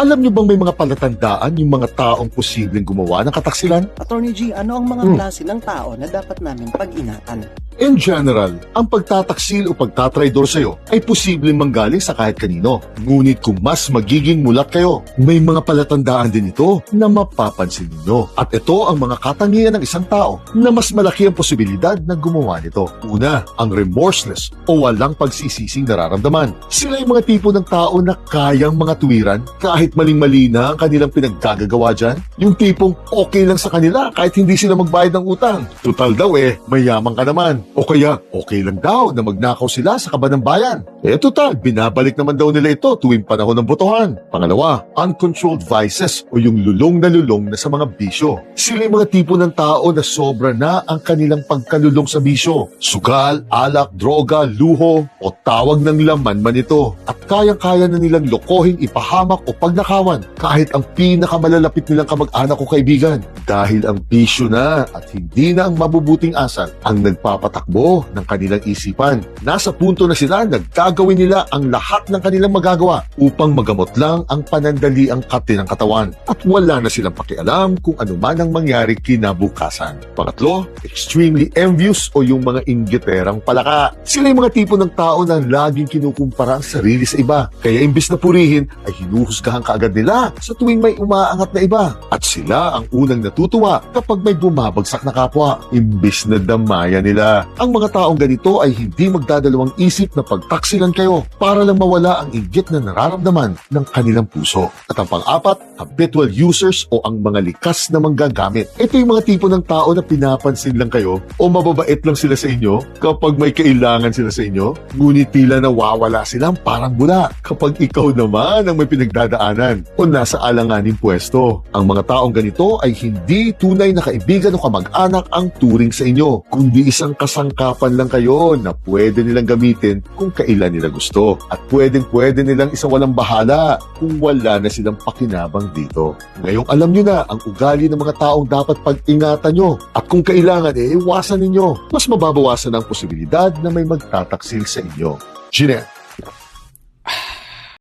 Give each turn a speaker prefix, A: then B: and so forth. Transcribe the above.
A: Alam nyo bang may mga palatandaan yung mga taong posibleng gumawa ng kataksilan?
B: Attorney G, ano ang mga klase ng tao na dapat namin pag-ingatan?
A: In general, ang pagtataksil o pagtatraidor sa'yo ay posibleng manggaling sa kahit kanino. Ngunit kung mas magiging mulat kayo, may mga palatandaan din ito na mapapansin ninyo. At ito ang mga katangian ng isang tao na mas malaki ang posibilidad na gumawa nito. Una, ang remorseless o walang pagsisising nararamdaman. Sila yung mga tipo ng tao na kayang mga tuwiran kahit maling-mali na ang kanilang pinaggagawa dyan. Yung tipong okay lang sa kanila kahit hindi sila magbayad ng utang. Total daw mayaman ka naman. O kaya, okay lang daw na magnakaw sila sa kaba ng bayan. Total, binabalik naman daw nila ito tuwing panahon ng botohan. Pangalawa, uncontrolled vices o yung lulong na sa mga bisyo. Sila yung mga tipo ng tao na sobra na ang kanilang pagkalulong sa bisyo. Sugal, alak, droga, luho o tawag ng laman man ito. At kayang-kaya na nilang lokohin, ipahamak o pagnakawan kahit ang pinakamalalapit nilang kamag-anak o kaibigan. Dahil ang bisyo na at hindi na ang mabubuting asal ang nagpapatakbo ng kanilang isipan. Nasa punto na sila nagkagawin nila ang lahat ng kanilang magagawa upang magamot lang ang panandaliang kati ng katawan at wala na silang pakialam kung ano man ang mangyari kinabukasan. Pangatlo, extremely envious o yung mga inggiterang palaka. Sila yung mga tipo ng tao na laging kinukumpara ang sarili sa iba. Kaya imbis na purihin ay hinuhusgahan kaagad nila sa tuwing may umaangat na iba. At sila ang unang natutuwa kapag may bumabagsak na kapwa. Imbis na damaya nila. Ang mga taong ganito ay hindi magdadalawang isip na pagtaksilan kayo para lang mawala ang inggit na nararamdaman ng kanilang puso. At ang pang-apat, habitual users o ang mga likas na manggagamit. Ito yung mga tipo ng tao na pinapansin lang kayo o mababait lang sila sa inyo kapag may kailangan sila sa inyo. Ngunit tila nawawala silang parang bula kapag ikaw naman ang may pinagdadaanan o nasa alanganing pwesto. Ang mga taong ganito ay hindi tunay na kaibigan o kamag-anak ang turing sa inyo, kundi isang kasangkapan lang kayo na pwede nilang gamitin kung kailan nila gusto. At pwede nilang isawalang bahala kung wala na silang pakinabang dito. Ngayong alam nyo na ang ugali ng mga taong dapat pag-ingatan nyo at kung kailangan iwasan ninyo, mas mababawasan ang posibilidad na may magtataksil sa inyo. Jeanette.